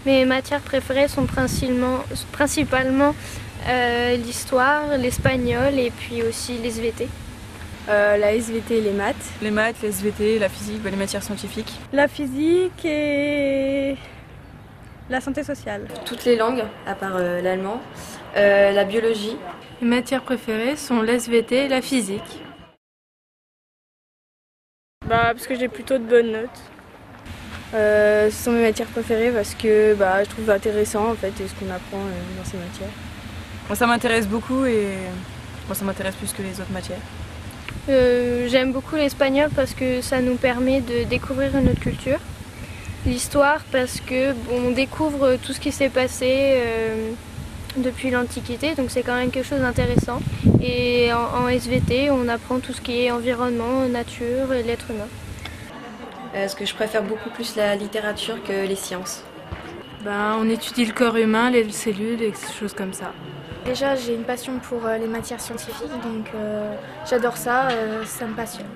Mes matières préférées sont principalement l'histoire, l'espagnol et puis aussi les SVT. La SVT et les maths. Les maths, les SVT, la physique, les matières scientifiques. La physique et la santé sociale. Toutes les langues, à part l'allemand. La biologie. Mes matières préférées sont l'SVT et la physique. Parce que j'ai plutôt de bonnes notes. Ce sont mes matières préférées parce que je trouve intéressant en fait ce qu'on apprend dans ces matières. Moi, ça m'intéresse beaucoup et moi, ça m'intéresse plus que les autres matières. J'aime beaucoup l'espagnol parce que ça nous permet de découvrir une autre culture. L'histoire parce que on découvre tout ce qui s'est passé depuis l'Antiquité, donc c'est quand même quelque chose d'intéressant. Et en SVT, on apprend tout ce qui est environnement, nature et l'être humain. Parce que je préfère beaucoup plus la littérature que les sciences. On étudie le corps humain, les cellules et des choses comme ça. Déjà, j'ai une passion pour les matières scientifiques, donc j'adore ça, ça me passionne.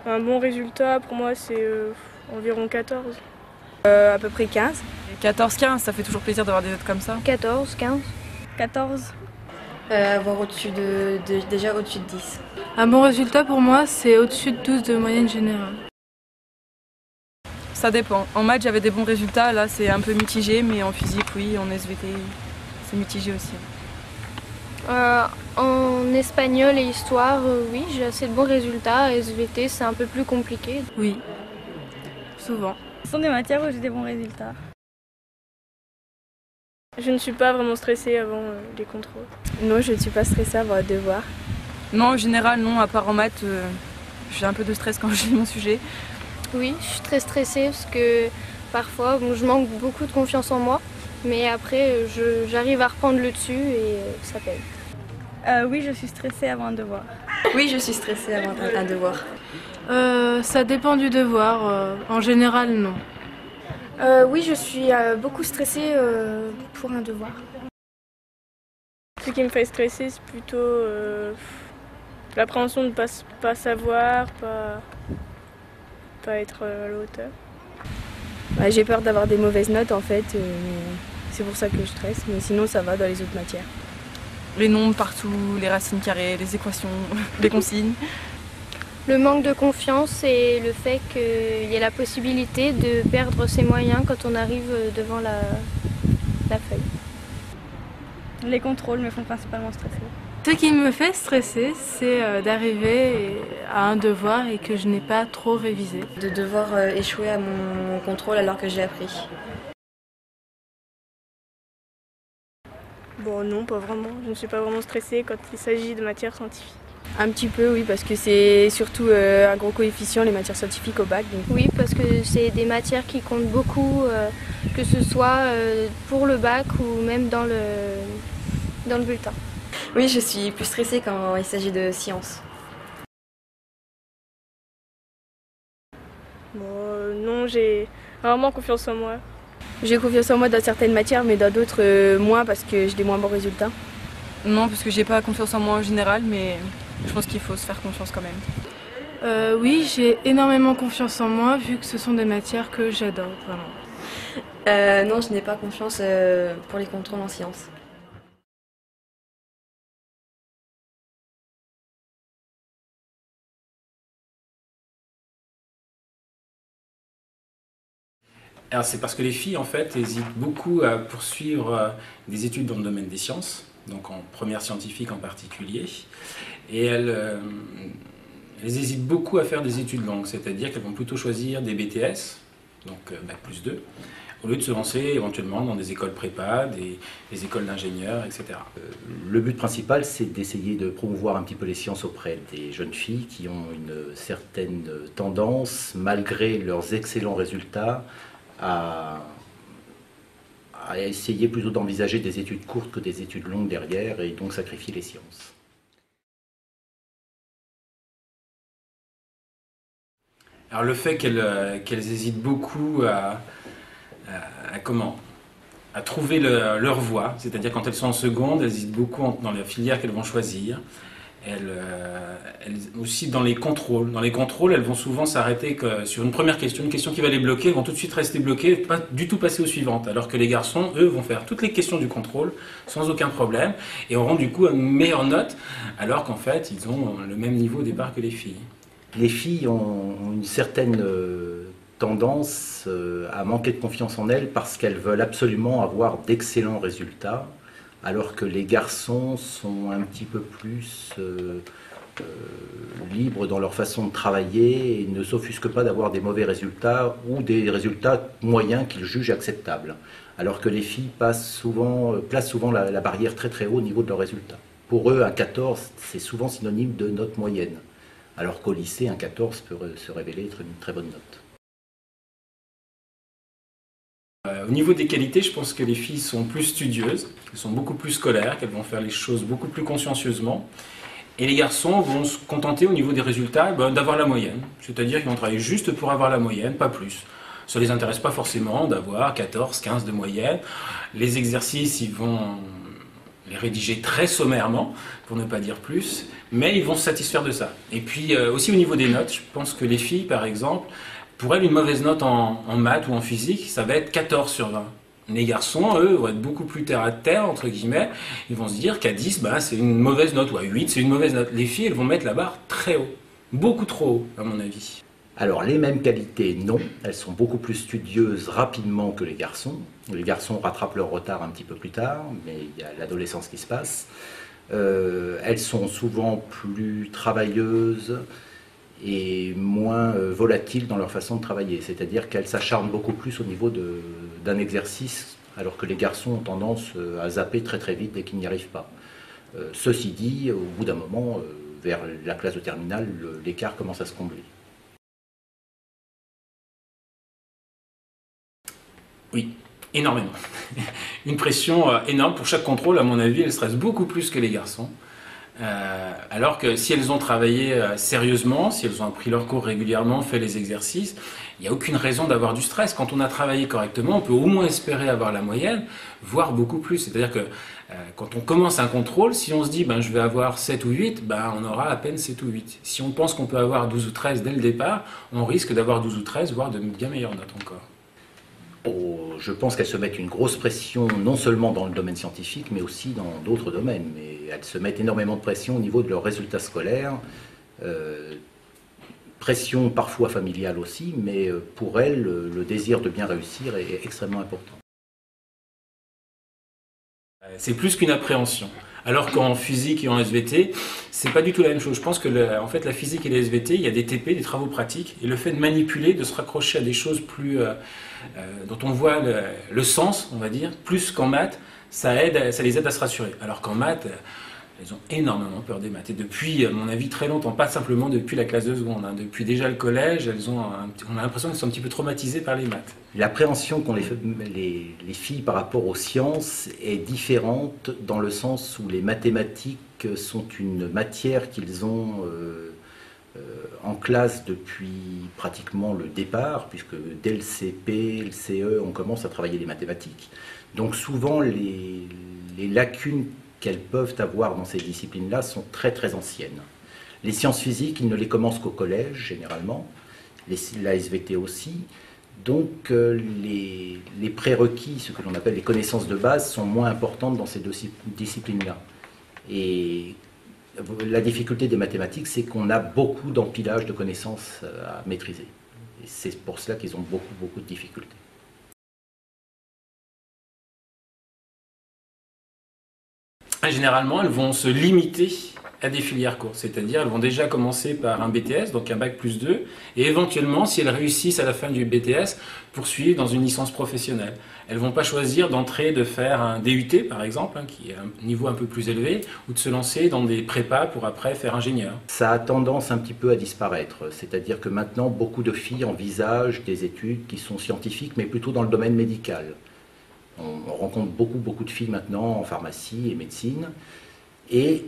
Un bon résultat, pour moi, c'est environ 14. À peu près 15. 14-15, ça fait toujours plaisir d'avoir des notes comme ça. 14, 15. 14. Avoir déjà au-dessus de 10. Un bon résultat pour moi, c'est au-dessus de 12 de moyenne générale. Ça dépend. En maths, j'avais des bons résultats, là c'est un peu mitigé, mais en physique, oui, en SVT, c'est mitigé aussi. En espagnol et histoire, oui, j'ai assez de bons résultats. SVT, c'est un peu plus compliqué. Oui, souvent. Ce sont des matières où j'ai des bons résultats. Je ne suis pas vraiment stressée avant les contrôles. Non, je ne suis pas stressée avant un devoir. Non, en général, non, à part en maths, j'ai un peu de stress quand je lis mon sujet. Oui, je suis très stressée parce que parfois je manque beaucoup de confiance en moi, mais après j'arrive à reprendre le dessus et ça paye. Oui, je suis stressée avant un devoir. Oui, je suis stressée avant un devoir. Ça dépend du devoir, en général non. Oui, je suis beaucoup stressée pour un devoir. Ce qui me fait stresser, c'est plutôt l'appréhension de ne pas savoir, pas être à la hauteur. J'ai peur d'avoir des mauvaises notes en fait, c'est pour ça que je stresse, mais sinon ça va dans les autres matières. Les nombres partout, les racines carrées, les équations, les consignes. Le manque de confiance et le fait qu'il y ait la possibilité de perdre ses moyens quand on arrive devant la feuille. Les contrôles me font principalement stresser. Ce qui me fait stresser, c'est d'arriver à un devoir et que je n'ai pas trop révisé. De devoir échouer à mon contrôle alors que j'ai appris. Bon non, pas vraiment. Je ne suis pas vraiment stressée quand il s'agit de matières scientifiques. Un petit peu, oui, parce que c'est surtout un gros coefficient, les matières scientifiques au bac. Donc. Oui, parce que c'est des matières qui comptent beaucoup, que ce soit pour le bac ou même dans le bulletin. Oui, je suis plus stressée quand il s'agit de sciences. Bon, non, j'ai rarement confiance en moi. J'ai confiance en moi dans certaines matières, mais dans d'autres moins parce que j'ai des moins bons résultats. Non, parce que j'ai pas confiance en moi en général, mais je pense qu'il faut se faire confiance quand même. Oui, j'ai énormément confiance en moi vu que ce sont des matières que j'adore vraiment. Non, je n'ai pas confiance pour les contrôles en sciences. Alors c'est parce que les filles en fait hésitent beaucoup à poursuivre des études dans le domaine des sciences, donc en première scientifique en particulier, et elles hésitent beaucoup à faire des études longues, c'est-à-dire qu'elles vont plutôt choisir des BTS, donc Bac+2, au lieu de se lancer éventuellement dans des écoles prépa, des écoles d'ingénieurs, etc. Le but principal, c'est d'essayer de promouvoir un petit peu les sciences auprès des jeunes filles qui ont une certaine tendance, malgré leurs excellents résultats, à essayer plutôt d'envisager des études courtes que des études longues derrière et donc sacrifier les sciences. Alors le fait qu'elles hésitent beaucoup à trouver leur voie, c'est-à-dire quand elles sont en seconde, elles hésitent beaucoup dans la filière qu'elles vont choisir. Aussi dans les contrôles. Dans les contrôles, elles vont souvent s'arrêter sur une première question, une question qui va les bloquer, elles vont tout de suite rester bloquées, pas du tout passer aux suivantes. Alors que les garçons, eux, vont faire toutes les questions du contrôle sans aucun problème et auront du coup une meilleure note, alors qu'en fait, ils ont le même niveau au départ que les filles. Les filles ont une certaine tendance à manquer de confiance en elles parce qu'elles veulent absolument avoir d'excellents résultats, alors que les garçons sont un petit peu plus libres dans leur façon de travailler et ne s'offusquent pas d'avoir des mauvais résultats ou des résultats moyens qu'ils jugent acceptables. Alors que les filles placent souvent la barrière très très haut au niveau de leurs résultats. Pour eux, un 14, c'est souvent synonyme de note moyenne, alors qu'au lycée, un 14 peut se révéler être une très bonne note. Au niveau des qualités, je pense que les filles sont plus studieuses, elles sont beaucoup plus scolaires, qu'elles vont faire les choses beaucoup plus consciencieusement. Et les garçons vont se contenter au niveau des résultats d'avoir la moyenne. C'est-à-dire qu'ils vont travailler juste pour avoir la moyenne, pas plus. Ça ne les intéresse pas forcément d'avoir 14, 15 de moyenne. Les exercices, ils vont les rédiger très sommairement, pour ne pas dire plus, mais ils vont se satisfaire de ça. Et puis aussi au niveau des notes, je pense que les filles, par exemple, pour elles, une mauvaise note en maths ou en physique, ça va être 14 sur 20. Les garçons, eux, vont être beaucoup plus terre à terre, entre guillemets. Ils vont se dire qu'à 10, c'est une mauvaise note, ou à 8, c'est une mauvaise note. Les filles, elles vont mettre la barre très haut. Beaucoup trop haut, à mon avis. Alors, les mêmes qualités, non. Elles sont beaucoup plus studieuses rapidement que les garçons. Les garçons rattrapent leur retard un petit peu plus tard, mais il y a l'adolescence qui se passe. Elles sont souvent plus travailleuses et moins volatiles dans leur façon de travailler. C'est-à-dire qu'elles s'acharnent beaucoup plus au niveau d'un exercice, alors que les garçons ont tendance à zapper très très vite dès qu'ils n'y arrivent pas. Ceci dit, au bout d'un moment, vers la classe de terminale, l'écart commence à se combler. Oui, énormément. Une pression énorme pour chaque contrôle, à mon avis, elles stressent beaucoup plus que les garçons. Alors que si elles ont travaillé sérieusement, si elles ont appris leurs cours régulièrement, fait les exercices, il n'y a aucune raison d'avoir du stress. Quand on a travaillé correctement, on peut au moins espérer avoir la moyenne, voire beaucoup plus. C'est-à-dire que quand on commence un contrôle, si on se dit je vais avoir 7 ou 8, on aura à peine 7 ou 8. Si on pense qu'on peut avoir 12 ou 13 dès le départ, on risque d'avoir 12 ou 13, voire de bien meilleures notes encore. Je pense qu'elles se mettent une grosse pression, non seulement dans le domaine scientifique, mais aussi dans d'autres domaines. Mais elles se mettent énormément de pression au niveau de leurs résultats scolaires, pression parfois familiale aussi, mais pour elles, le désir de bien réussir est extrêmement important. C'est plus qu'une appréhension. Alors qu'en physique et en SVT, c'est pas du tout la même chose. Je pense que en fait, la physique et les SVT, il y a des TP, des travaux pratiques, et le fait de manipuler, de se raccrocher à des choses plus dont on voit le sens, on va dire, plus qu'en maths, ça les aide à se rassurer. Alors qu'en maths, elles ont énormément peur des maths. Et depuis, à mon avis, très longtemps, pas simplement depuis la classe de seconde, depuis déjà le collège, on a l'impression qu'elles sont un petit peu traumatisées par les maths. L'appréhension qu'ont les filles par rapport aux sciences est différente dans le sens où les mathématiques sont une matière qu'ils ont en classe depuis pratiquement le départ, puisque dès le CP, le CE, on commence à travailler les mathématiques. Donc souvent, les lacunes qu'elles peuvent avoir dans ces disciplines-là sont très très anciennes. Les sciences physiques, ils ne les commencent qu'au collège, généralement, la SVT aussi. Donc les prérequis, ce que l'on appelle les connaissances de base, sont moins importantes dans ces deux disciplines-là. Et la difficulté des mathématiques, c'est qu'on a beaucoup d'empilage de connaissances à maîtriser. Et c'est pour cela qu'ils ont beaucoup de difficultés. Généralement, elles vont se limiter à des filières courtes, c'est-à-dire elles vont déjà commencer par un BTS, donc un bac plus 2, et éventuellement, si elles réussissent à la fin du BTS, poursuivre dans une licence professionnelle. Elles ne vont pas choisir d'entrer, de faire un DUT par exemple, qui est un niveau un peu plus élevé, ou de se lancer dans des prépas pour après faire ingénieur. Ça a tendance un petit peu à disparaître, c'est-à-dire que maintenant, beaucoup de filles envisagent des études qui sont scientifiques, mais plutôt dans le domaine médical. On rencontre beaucoup de filles maintenant en pharmacie et médecine, et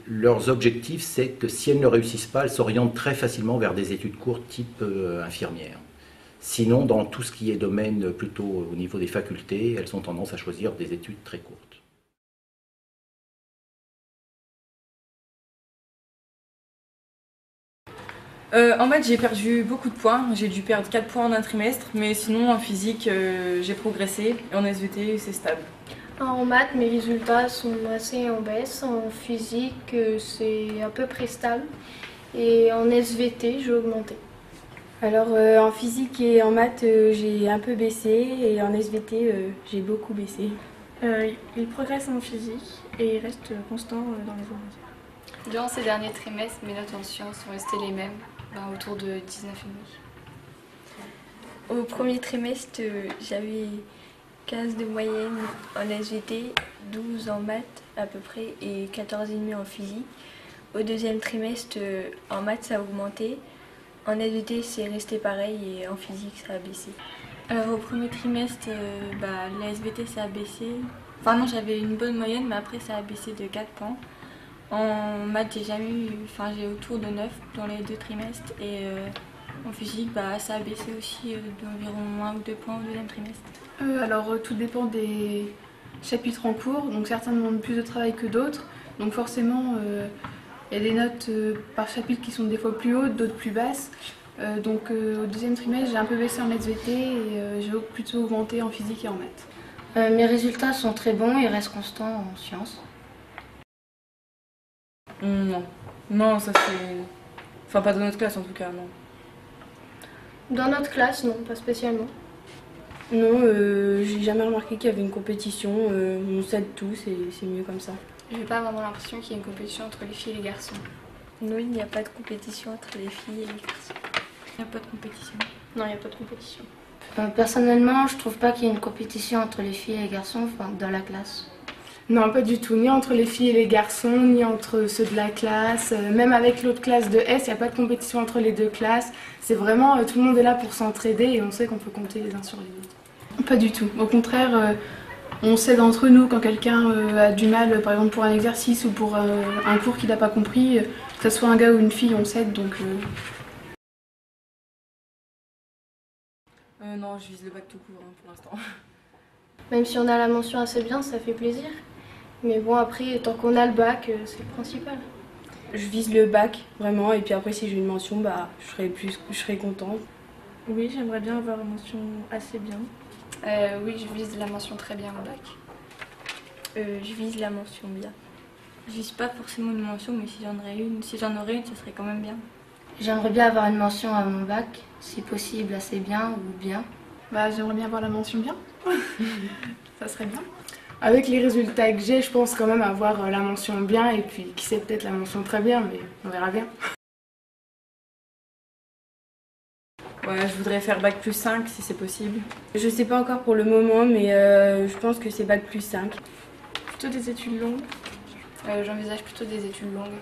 leurs objectifs, c'est que si elles ne réussissent pas, elles s'orientent très facilement vers des études courtes type infirmière. Sinon, dans tout ce qui est domaine plutôt au niveau des facultés, elles ont tendance à choisir des études très courtes. En maths, j'ai perdu beaucoup de points. J'ai dû perdre 4 points en un trimestre, mais sinon en physique, j'ai progressé. Et en SVT, c'est stable. En maths, mes résultats sont assez en baisse. En physique, c'est à peu près stable. Et en SVT, j'ai augmenté. Alors en physique et en maths, j'ai un peu baissé et en SVT, j'ai beaucoup baissé. Il progresse en physique et il reste constant dans les autres. Durant ces derniers trimestres, mes notes en sciences sont restées les mêmes, autour de 19,5. Au premier trimestre, j'avais 15 de moyenne en SVT, 12 en maths à peu près et 14,5 en physique. Au deuxième trimestre, en maths, ça a augmenté. En SVT, c'est resté pareil et en physique, ça a baissé. Alors au premier trimestre, la SVT, ça a baissé. Enfin non, j'avais une bonne moyenne, mais après, ça a baissé de 4 points. En maths, j'ai autour de 9 dans les 2 trimestres. Et en physique, ça a baissé aussi d'environ 1 ou 2 points au deuxième trimestre. Alors tout dépend des chapitres en cours. Donc certains demandent plus de travail que d'autres. Donc forcément, il y a des notes par chapitre qui sont des fois plus hautes, d'autres plus basses. Au deuxième trimestre, j'ai un peu baissé en SVT et j'ai plutôt augmenté en physique et en maths. Mes résultats sont très bons et restent constants en sciences. Non, ça c'est... Enfin, pas dans notre classe en tout cas, non. Dans notre classe, non, pas spécialement. Non, j'ai jamais remarqué qu'il y avait une compétition. On s'aide tous et c'est mieux comme ça. J'ai pas vraiment l'impression qu'il y ait une compétition entre les filles et les garçons. Non, il n'y a pas de compétition entre les filles et les garçons. Il n'y a pas de compétition. Non, il n'y a pas de compétition. Personnellement, je trouve pas qu'il y ait une compétition entre les filles et les garçons dans la classe. Non, pas du tout. Ni entre les filles et les garçons, ni entre ceux de la classe. Même avec l'autre classe de S, il n'y a pas de compétition entre les deux classes. C'est vraiment, tout le monde est là pour s'entraider et on sait qu'on peut compter les uns sur les autres. Pas du tout. Au contraire, on s'aide entre nous quand quelqu'un a du mal, par exemple pour un exercice ou pour un cours qu'il n'a pas compris. Que ce soit un gars ou une fille, on s'aide donc... Non, je vise le bac tout court pour l'instant. Même si on a la mention assez bien, ça fait plaisir. Mais bon, après, tant qu'on a le bac, c'est le principal. Je vise le bac, vraiment, et puis après, si j'ai une mention, je serai contente. Oui, j'aimerais bien avoir une mention assez bien. Oui, je vise la mention très bien au bac. Je vise la mention bien. Je vise pas forcément une mention, mais si j'en aurais une, ça serait quand même bien. J'aimerais bien avoir une mention à mon bac, si possible assez bien ou bien. J'aimerais bien avoir la mention bien. Ça serait bien. Avec les résultats que j'ai, je pense quand même avoir la mention bien et puis qui sait peut-être la mention très bien, mais on verra bien. Ouais, je voudrais faire bac plus 5 si c'est possible. Je sais pas encore pour le moment, mais je pense que c'est bac plus 5. Plutôt des études longues. J'envisage plutôt des études longues.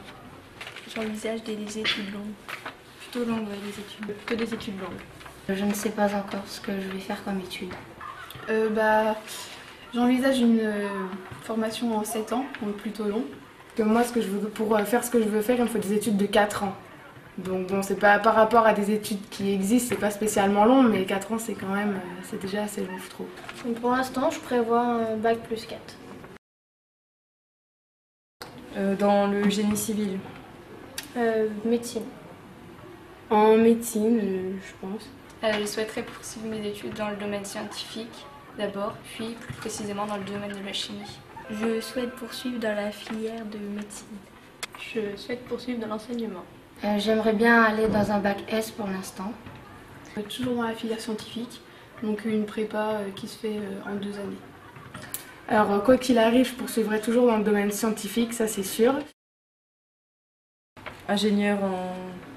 J'envisage des études longues. Plutôt longues, ouais, des études. Plutôt des études longues. Je ne sais pas encore ce que je vais faire comme étude. J'envisage une formation en 7 ans, donc plutôt long. Moi, pour faire ce que je veux faire, il me faut des études de 4 ans. Donc bon, c'est pas par rapport à des études qui existent, c'est pas spécialement long, mais 4 ans, c'est quand même, c'est déjà assez long, je trouve. Donc pour l'instant, je prévois un bac plus 4. Dans le génie civil. Médecine. En médecine, je pense. Je souhaiterais poursuivre mes études dans le domaine scientifique d'abord, puis plus précisément dans le domaine de la chimie. Je souhaite poursuivre dans la filière de médecine. Je souhaite poursuivre dans l'enseignement. J'aimerais bien aller dans un bac S pour l'instant. Toujours dans la filière scientifique, donc une prépa qui se fait en 2 années. Alors quoi qu'il arrive, je poursuivrai toujours dans le domaine scientifique, ça c'est sûr. Ingénieur en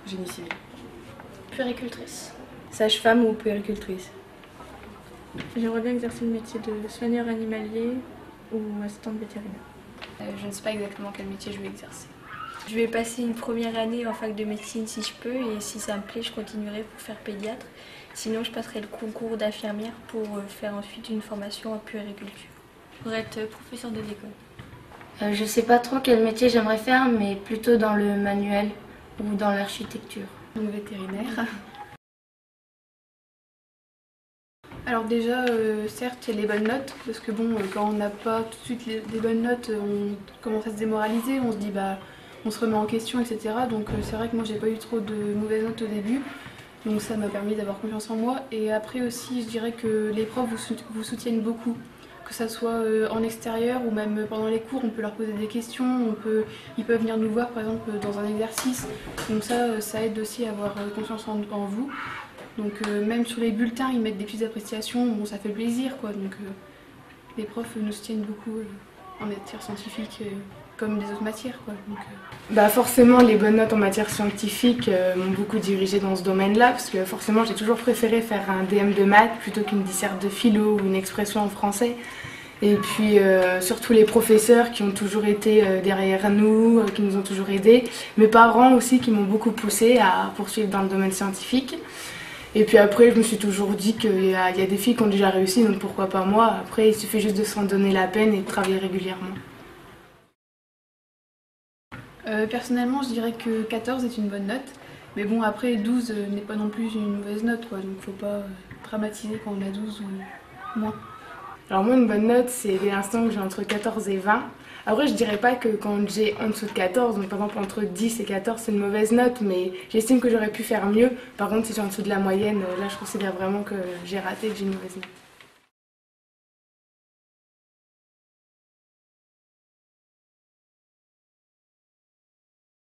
génie civil. Puéricultrice. Sage-femme ou puéricultrice. J'aimerais bien exercer le métier de soigneur animalier ou assistante vétérinaire. Je ne sais pas exactement quel métier je vais exercer. Je vais passer une première année en fac de médecine si je peux et si ça me plaît, je continuerai pour faire pédiatre. Sinon, je passerai le concours d'infirmière pour faire ensuite une formation en puériculture. Pour être professeur de l'école. Je sais pas trop quel métier j'aimerais faire, mais plutôt dans le manuel ou dans l'architecture. Donc vétérinaire. Alors déjà, certes, il y a les bonnes notes, parce que bon, quand on n'a pas tout de suite des bonnes notes, on commence à se démoraliser, on se dit on se remet en question, etc. Donc c'est vrai que moi j'ai pas eu trop de mauvaises notes au début, donc ça m'a permis d'avoir confiance en moi. Et après aussi je dirais que les profs vous soutiennent beaucoup, que ça soit en extérieur ou même pendant les cours, on peut leur poser des questions, ils peuvent venir nous voir par exemple dans un exercice, donc ça aide aussi à avoir confiance en vous. Donc même sur les bulletins ils mettent des petites appréciations, bon ça fait plaisir quoi, donc les profs nous soutiennent beaucoup en matière scientifique comme des autres matières quoi. Donc, forcément les bonnes notes en matière scientifique m'ont beaucoup dirigée dans ce domaine-là, parce que forcément j'ai toujours préféré faire un DM de maths plutôt qu'une disserte de philo ou une expression en français. Et puis surtout les professeurs qui ont toujours été derrière nous, qui nous ont toujours aidés. Mes parents aussi qui m'ont beaucoup poussée à poursuivre dans le domaine scientifique. Et puis après je me suis toujours dit qu'il y a des filles qui ont déjà réussi, donc pourquoi pas moi. Après il suffit juste de s'en donner la peine et de travailler régulièrement. Personnellement je dirais que 14 est une bonne note. Mais bon après 12 n'est pas non plus une mauvaise note quoi, donc faut pas dramatiser quand on a 12 ou moins. Alors moi une bonne note c'est dès l'instant que j'ai entre 14 et 20. Après je dirais pas que quand j'ai en dessous de 14, donc par exemple entre 10 et 14 c'est une mauvaise note, mais j'estime que j'aurais pu faire mieux. Par contre si j'ai en dessous de la moyenne, là je considère vraiment que j'ai raté et que j'ai une mauvaise note.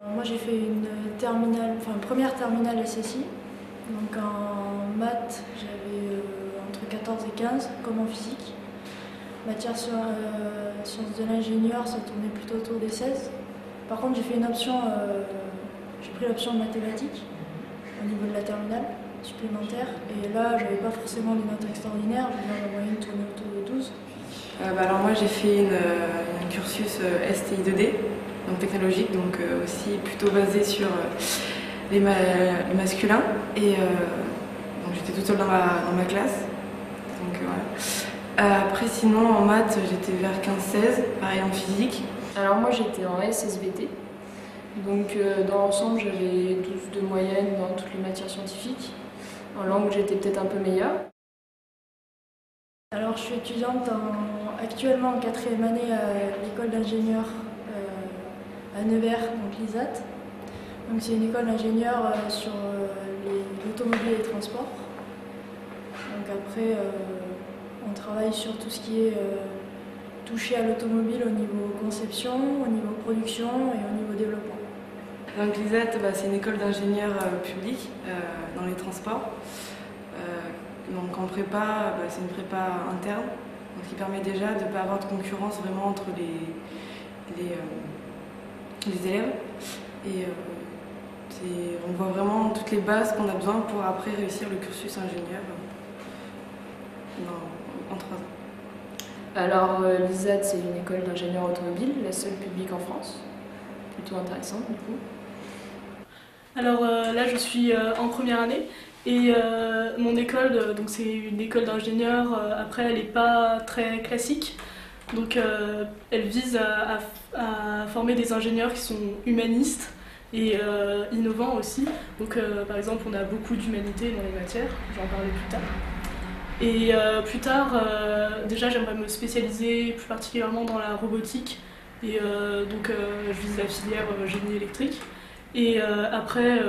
Moi j'ai fait une première terminale SSI, donc en maths j'avais entre 14 et 15 comme en physique. Matière sciences de l'ingénieur ça tournait plutôt autour des 16. Par contre j'ai fait une option, j'ai pris l'option de mathématiques au niveau de la terminale supplémentaire et là j'avais pas forcément des notes extraordinaires, la moyenne tournait autour de 12. Alors moi j'ai fait un cursus STI 2D. Donc technologique, donc aussi plutôt basé sur les masculins. Et donc j'étais toute seule dans ma classe. Donc voilà. Après sinon en maths j'étais vers 15-16, pareil en physique. Alors moi j'étais en SSVT. Donc dans l'ensemble j'avais 12 de moyenne dans toutes les matières scientifiques. En langue j'étais peut-être un peu meilleure. Alors je suis étudiante actuellement en 4e année à l'école d'ingénieur à Nevers, donc l'ISAT. Donc c'est une école d'ingénieur sur l'automobile et les transports. Donc après on travaille sur tout ce qui est touché à l'automobile au niveau conception, au niveau production et au niveau développement. Donc l'ISAT c'est une école d'ingénieur public dans les transports. Donc en prépa, c'est une prépa interne, donc qui permet déjà de ne pas avoir de concurrence vraiment entre les élèves. Et on voit vraiment toutes les bases qu'on a besoin pour après réussir le cursus ingénieur en 3 ans. Alors l'ISAT c'est une école d'ingénieur automobile, la seule publique en France. Plutôt intéressante du coup. Alors là je suis en première année et mon école, donc c'est une école d'ingénieur, après elle n'est pas très classique. Donc elle vise à former des ingénieurs qui sont humanistes et innovants aussi. Donc par exemple on a beaucoup d'humanité dans les matières, j'en parlerai plus tard. Et plus tard, déjà j'aimerais me spécialiser plus particulièrement dans la robotique et donc je vise la filière génie électrique. Et après,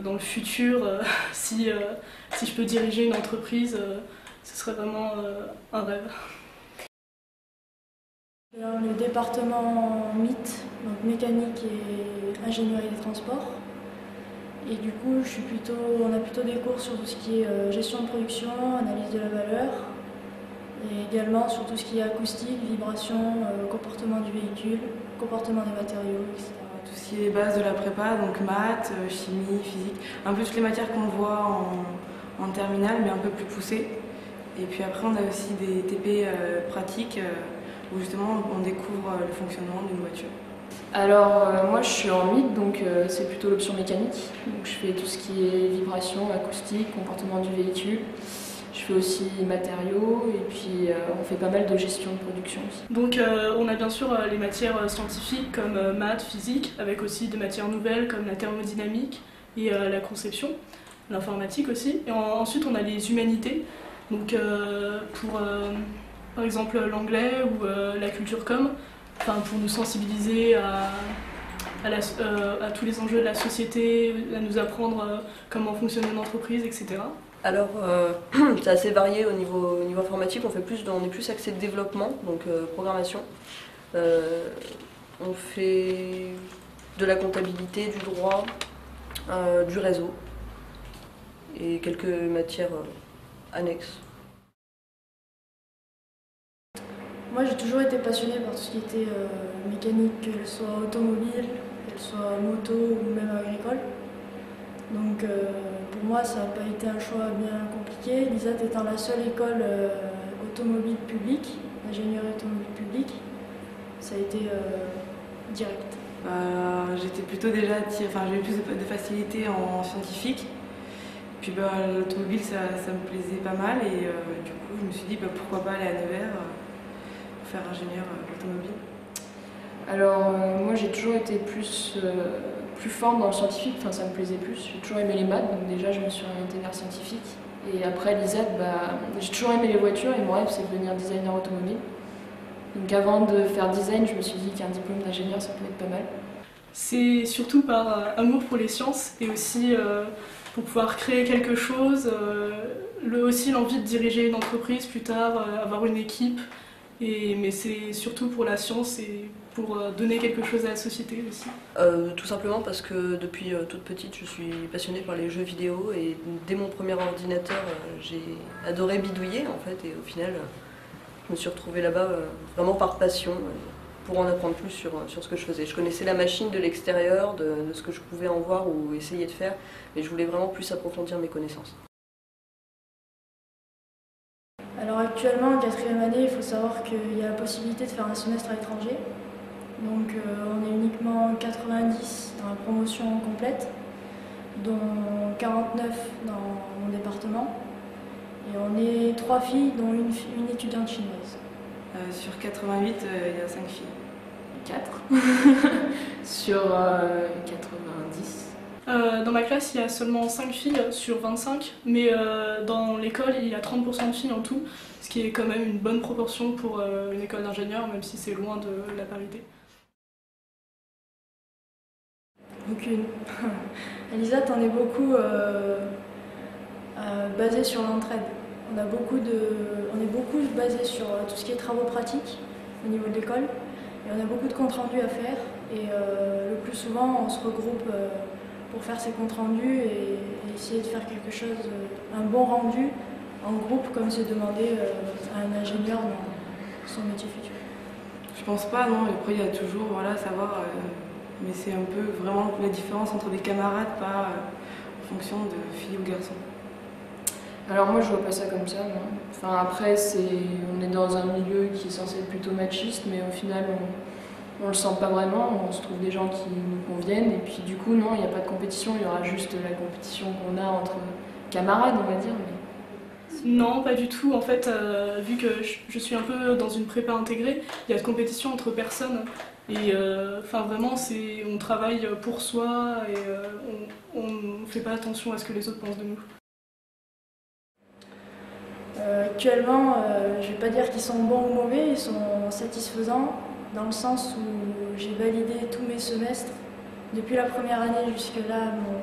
dans le futur, si je peux diriger une entreprise, ce serait vraiment un rêve. Dans le département MIT, donc mécanique et ingénierie des transports. Et du coup, on a plutôt des cours sur tout ce qui est gestion de production, analyse de la valeur, et également sur tout ce qui est acoustique, vibration, comportement du véhicule, comportement des matériaux, etc. Tout ce qui est les bases de la prépa, donc maths, chimie, physique, un peu toutes les matières qu'on voit en terminale, mais un peu plus poussées. Et puis après, on a aussi des TP pratiques où justement on découvre le fonctionnement d'une voiture. Alors moi je suis en MIT, donc c'est plutôt l'option mécanique. Donc je fais tout ce qui est vibration, acoustique, comportement du véhicule. Je fais aussi matériaux et puis on fait pas mal de gestion de production aussi. Donc on a bien sûr les matières scientifiques comme maths, physique, avec aussi des matières nouvelles comme la thermodynamique et la conception, l'informatique aussi. Et ensuite on a les humanités, donc pour par exemple l'anglais ou la culture com, pour nous sensibiliser à tous les enjeux de la société, à nous apprendre comment fonctionne une entreprise, etc. Alors, c'est assez varié au niveau informatique, on est plus axé développement, donc programmation. On fait de la comptabilité, du droit, du réseau et quelques matières annexes. Moi j'ai toujours été passionnée par tout ce qui était mécanique, qu'elle soit automobile, qu'elle soit moto ou même agricole. Donc pour moi ça n'a pas été un choix bien compliqué. L'ISAT étant la seule école automobile publique, ingénierie automobile publique, ça a été direct. J'étais plutôt déjà j'avais plus de facilité en scientifique. Puis l'automobile ça me plaisait pas mal et du coup je me suis dit pourquoi pas aller à Nevers pour faire ingénieur automobile. Alors moi j'ai toujours été plus forte dans le scientifique, ça me plaisait plus, j'ai toujours aimé les maths, donc déjà je me suis orientée vers scientifique. Et après l'ISAT, j'ai toujours aimé les voitures et mon rêve c'est de devenir designer automobile. Donc avant de faire design, je me suis dit qu'un diplôme d'ingénieur ça pouvait être pas mal. C'est surtout par amour pour les sciences et aussi pour pouvoir créer quelque chose, aussi l'envie de diriger une entreprise plus tard, avoir une équipe. Mais c'est surtout pour la science et pour donner quelque chose à la société aussi. Tout simplement parce que depuis toute petite, je suis passionnée par les jeux vidéo et dès mon premier ordinateur, j'ai adoré bidouiller en fait et au final, je me suis retrouvée là-bas vraiment par passion pour en apprendre plus sur ce que je faisais. Je connaissais la machine de l'extérieur, de ce que je pouvais en voir ou essayer de faire, mais je voulais vraiment plus approfondir mes connaissances. Alors actuellement, en 4e année, il faut savoir qu'il y a la possibilité de faire un semestre à l'étranger. Donc on est uniquement 90 dans la promotion complète, dont 49 dans mon département. Et on est 3 filles, dont une étudiante chinoise. Sur 88, il y a 5 filles. 4 sur 90. Dans ma classe, il y a seulement 5 filles sur 25, mais dans l'école, il y a 30% de filles en tout, ce qui est quand même une bonne proportion pour une école d'ingénieur, même si c'est loin de la parité. Aucune. À l'ISAT, on est beaucoup basé sur l'entraide. On est beaucoup basé sur tout ce qui est travaux pratiques au niveau de l'école, et on a beaucoup de comptes rendus à faire, et le plus souvent, on se regroupe pour faire ces comptes rendus et essayer de faire quelque chose, un bon rendu en groupe comme c'est demandé à un ingénieur dans son métier futur. Je pense pas, non. Après il y a toujours, savoir, mais c'est un peu vraiment la différence entre des camarades, pas en fonction de filles ou garçons. Alors moi je vois pas ça comme ça, non. Après on est dans un milieu qui est censé être plutôt machiste, mais au final on le sent pas vraiment, on se trouve des gens qui nous conviennent, et puis du coup non, il n'y a pas de compétition, il y aura juste la compétition qu'on a entre camarades, on va dire. Mais... Non, pas du tout. En fait, vu que je suis un peu dans une prépa intégrée, il y a de compétition entre personnes. Et vraiment, on travaille pour soi et on ne fait pas attention à ce que les autres pensent de nous. Actuellement, je ne vais pas dire qu'ils sont bons ou mauvais, ils sont satisfaisants dans le sens où j'ai validé tous mes semestres depuis la première année jusque là, mon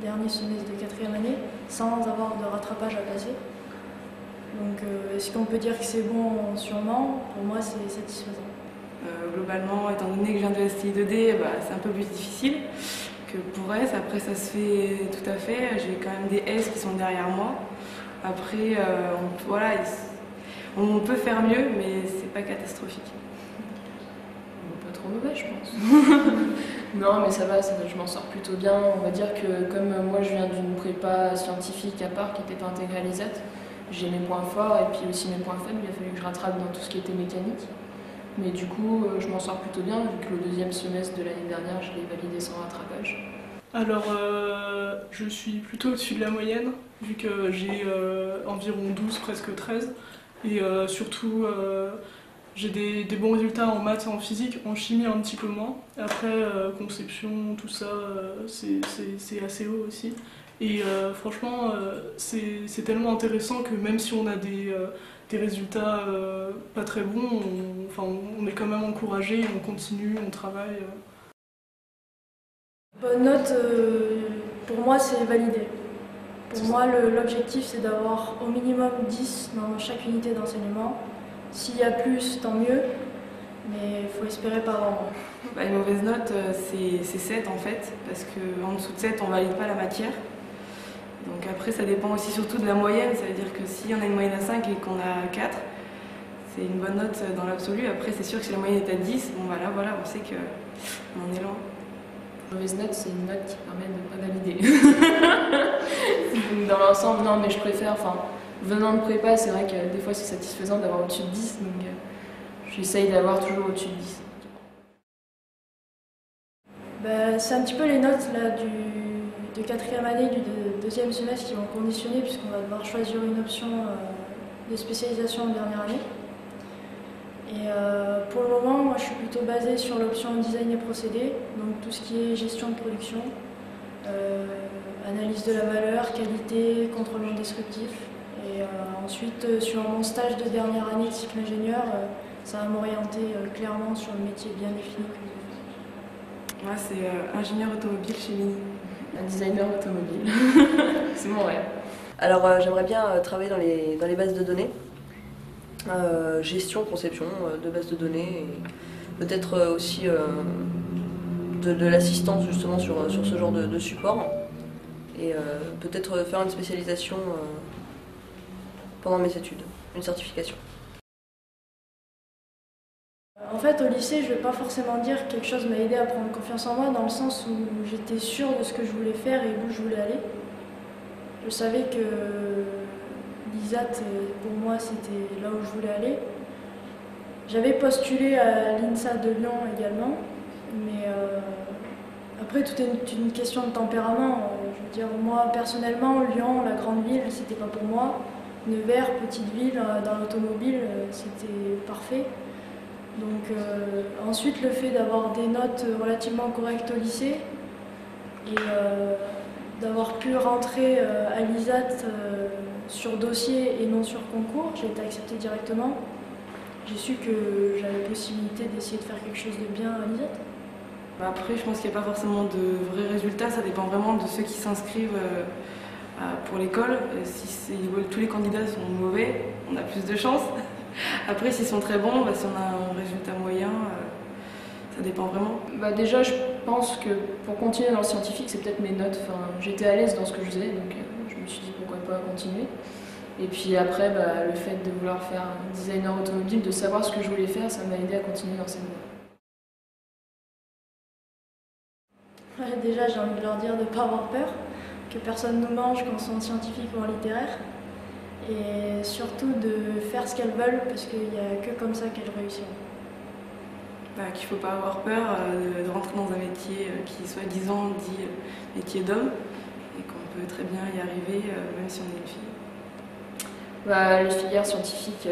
dernier semestre de 4e année, sans avoir de rattrapage à passer. Donc est-ce qu'on peut dire que c'est bon? Sûrement, pour moi c'est satisfaisant. Globalement, étant donné que je viens de STI 2D, c'est un peu plus difficile que pour S. Après ça se fait tout à fait, j'ai quand même des S qui sont derrière moi. Après, on peut faire mieux, mais c'est pas catastrophique. Pas trop mauvais, je pense. Non, mais ça va, je m'en sors plutôt bien. On va dire que comme moi je viens d'une prépa scientifique à part qui n'était pas intégrée à l'ISAT, j'ai mes points forts et puis aussi mes points faibles. Il a fallu que je rattrape dans tout ce qui était mécanique. Mais du coup, je m'en sors plutôt bien, vu que le deuxième semestre de l'année dernière, je l'ai validé sans rattrapage. Alors, je suis plutôt au-dessus de la moyenne, vu que j'ai environ 12, presque 13. Et surtout, j'ai des bons résultats en maths et en physique, en chimie un petit peu moins. Après, conception, tout ça, c'est assez haut aussi. Et franchement, c'est tellement intéressant que même si on a des résultats pas très bons, on est quand même encouragé, on continue, on travaille. Bonne note, pour moi, c'est validé. Pour moi, l'objectif, c'est d'avoir au minimum 10 dans chaque unité d'enseignement. S'il y a plus, tant mieux, mais il faut espérer pas vraiment. Une mauvaise note, c'est 7 en fait, parce qu'en dessous de 7, on ne valide pas la matière. Donc après, ça dépend aussi surtout de la moyenne, ça veut dire que si on a une moyenne à 5 et qu'on a 4, c'est une bonne note dans l'absolu. Après, c'est sûr que si la moyenne est à 10, bon bah là, voilà, on sait qu'on en est loin. Mauvaise note, c'est une note qui permet de ne pas valider. Dans l'ensemble, non, mais je préfère, venant de prépa, c'est vrai que des fois c'est satisfaisant d'avoir au-dessus de 10, donc j'essaye d'avoir toujours au-dessus de 10. C'est un petit peu les notes là, de 4e année, du 2e semestre qui vont conditionner, puisqu'on va devoir choisir une option de spécialisation en dernière année. Et pour le moment, moi je suis plutôt basée sur l'option design et procédé, donc tout ce qui est gestion de production, analyse de la valeur, qualité, contrôle non destructif. Et ensuite, sur mon stage de dernière année de cycle ingénieur, ça va m'orienter clairement sur le métier bien défini. Moi, c'est ingénieur automobile chez Mini. Un designer automobile. C'est mon rêve. Alors, j'aimerais bien travailler dans les bases de données. Gestion, conception de bases de données, et peut-être aussi de l'assistance justement sur ce genre de support, et peut-être faire une spécialisation pendant mes études, une certification. En fait, au lycée, je ne vais pas forcément dire que quelque chose m'a aidé à prendre confiance en moi, dans le sens où j'étais sûre de ce que je voulais faire et où je voulais aller. Je savais que l'ISAT, pour moi, c'était là où je voulais aller. J'avais postulé à l'INSA de Lyon également, mais après, tout est une question de tempérament. Je veux dire, moi, personnellement, Lyon, la grande ville, c'était pas pour moi. Nevers, petite ville, dans l'automobile, c'était parfait. Donc ensuite, le fait d'avoir des notes relativement correctes au lycée et d'avoir pu rentrer à l'ISAT sur dossier et non sur concours, j'ai été acceptée directement. J'ai su que j'avais possibilité d'essayer de faire quelque chose de bien à l'ISAT. Après, je pense qu'il n'y a pas forcément de vrais résultats, ça dépend vraiment de ceux qui s'inscrivent pour l'école. Si tous les candidats sont mauvais, on a plus de chance. Après, s'ils sont très bons, si on a un résultat moyen, ça dépend vraiment. Déjà, je pense que pour continuer dans le scientifique, c'est peut-être mes notes. J'étais à l'aise dans ce que je faisais, donc je me suis dit pourquoi pas continuer. Et puis après, le fait de vouloir faire un designer automobile, de savoir ce que je voulais faire, ça m'a aidé à continuer dans cette voie. Déjà, j'ai envie de leur dire de ne pas avoir peur, que personne ne nous mange quand on est scientifique ou en littéraire. Et surtout de faire ce qu'elles veulent, parce qu'il n'y a que comme ça qu'elles réussiront. Qu'il ne faut pas avoir peur de rentrer dans un métier qui soi-disant dit métier d'homme, et qu'on peut très bien y arriver même si on est une fille. Les filières scientifiques,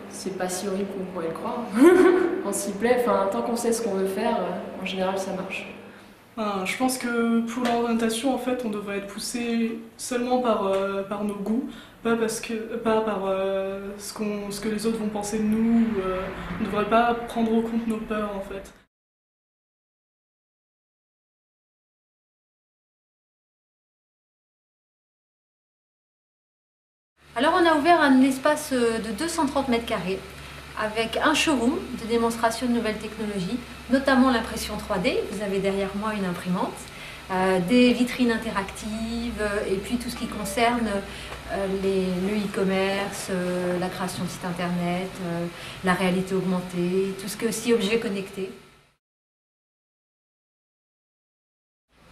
c'est pas si horrible qu'on pourrait le croire. On s'y plaît, tant qu'on sait ce qu'on veut faire, en général ça marche. Je pense que pour l'orientation, en fait, on devrait être poussé seulement par nos goûts, pas par ce que les autres vont penser de nous. On ne devrait pas prendre en compte nos peurs, en fait. Alors on a ouvert un espace de 230 mètres carrés avec un showroom de démonstration de nouvelles technologies, notamment l'impression 3D. Vous avez derrière moi une imprimante, des vitrines interactives et puis tout ce qui concerne le e-commerce, la création de sites internet, la réalité augmentée, tout ce qui est aussi objet connecté.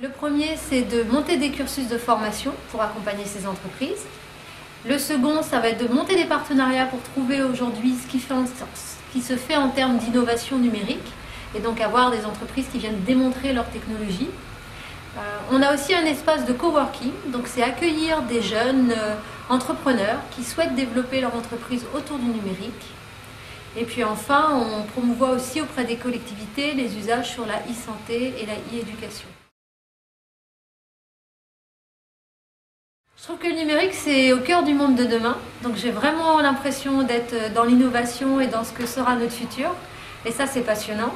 Le premier, c'est de monter des cursus de formation pour accompagner ces entreprises. Le second, ça va être de monter des partenariats pour trouver aujourd'hui ce qui se fait en termes d'innovation numérique et donc avoir des entreprises qui viennent démontrer leur technologie. On a aussi un espace de coworking, donc c'est accueillir des jeunes entrepreneurs qui souhaitent développer leur entreprise autour du numérique. Et puis enfin, on promouvoit aussi auprès des collectivités les usages sur la e-santé et la e-éducation. Je trouve que le numérique, c'est au cœur du monde de demain. Donc j'ai vraiment l'impression d'être dans l'innovation et dans ce que sera notre futur. Et ça, c'est passionnant.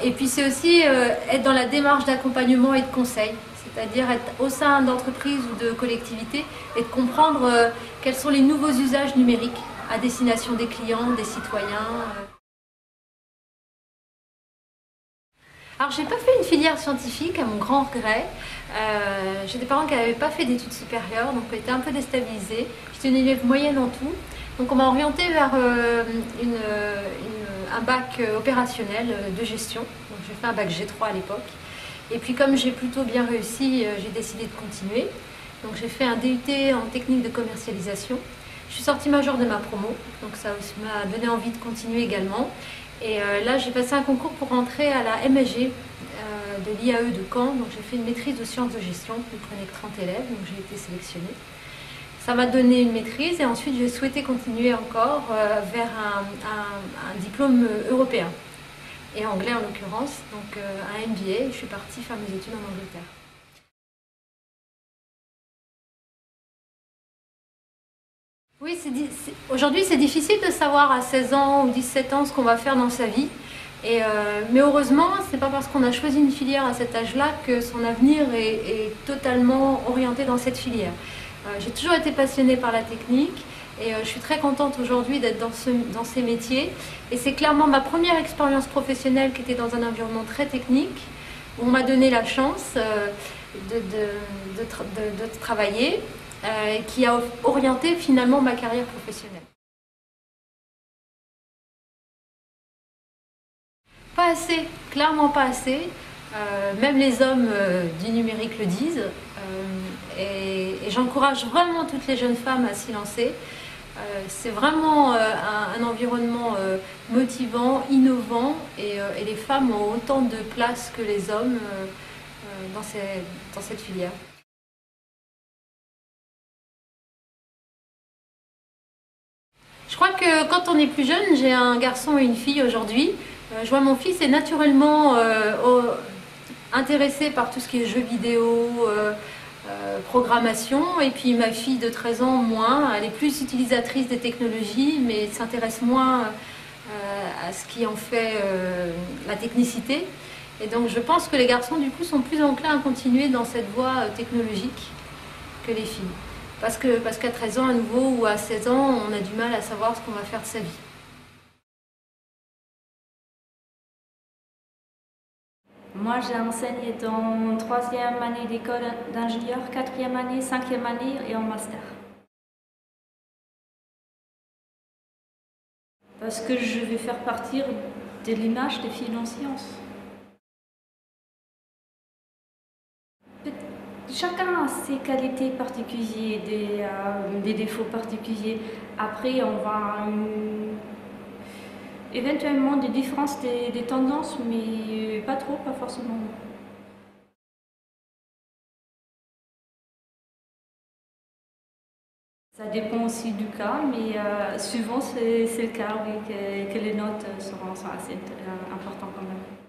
Et puis c'est aussi être dans la démarche d'accompagnement et de conseil, c'est-à-dire être au sein d'entreprises ou de collectivités et de comprendre quels sont les nouveaux usages numériques à destination des clients, des citoyens. Alors j'ai pas fait une filière scientifique à mon grand regret. J'ai des parents qui n'avaient pas fait d'études supérieures, donc j'étais un peu déstabilisée. J'étais une élève moyenne en tout. Donc on m'a orientée vers un bac opérationnel de gestion. Donc j'ai fait un bac G3 à l'époque. Et puis comme j'ai plutôt bien réussi, j'ai décidé de continuer. Donc j'ai fait un DUT en technique de commercialisation. Je suis sortie majeure de ma promo, donc ça m'a donné envie de continuer également. Et là j'ai passé un concours pour rentrer à la MSG de l'IAE de Caen. Donc j'ai fait une maîtrise de sciences de gestion qui prenait 30 élèves, donc j'ai été sélectionnée. Ça m'a donné une maîtrise et ensuite j'ai souhaité continuer encore vers un diplôme européen, et anglais en l'occurrence, donc un MBA. Je suis partie faire mes études en Angleterre. Oui, aujourd'hui c'est difficile de savoir à 16 ans ou 17 ans ce qu'on va faire dans sa vie. Mais heureusement, ce n'est pas parce qu'on a choisi une filière à cet âge-là que son avenir est totalement orienté dans cette filière. J'ai toujours été passionnée par la technique et je suis très contente aujourd'hui d'être dans ces métiers. Et c'est clairement ma première expérience professionnelle qui était dans un environnement très technique, où on m'a donné la chance de travailler, qui a orienté finalement ma carrière professionnelle. Pas assez, clairement pas assez. Même les hommes du numérique le disent. Et j'encourage vraiment toutes les jeunes femmes à s'y lancer. C'est vraiment un environnement motivant, innovant, et les femmes ont autant de place que les hommes dans cette filière. Je crois que quand on est plus jeune, j'ai un garçon et une fille aujourd'hui. Je vois mon fils est naturellement intéressé par tout ce qui est jeux vidéo, programmation, et puis ma fille de 13 ans moins. Elle est plus utilisatrice des technologies, mais s'intéresse moins à ce qui en fait la technicité. Et donc je pense que les garçons du coup sont plus enclins à continuer dans cette voie technologique que les filles. Parce qu'à 13 ans à nouveau ou à 16 ans, on a du mal à savoir ce qu'on va faire de sa vie. Moi, j'ai enseigné dans 3e année d'école d'ingénieur, 4e année, 5e année et en master. Parce que je vais faire partir de l'image des filles en sciences. Chacun a ses qualités particulières, des défauts particuliers. Après, on va éventuellement des différences des tendances, mais pas trop, pas forcément. Ça dépend aussi du cas, mais souvent c'est le cas, oui, que les notes sont assez importantes quand même.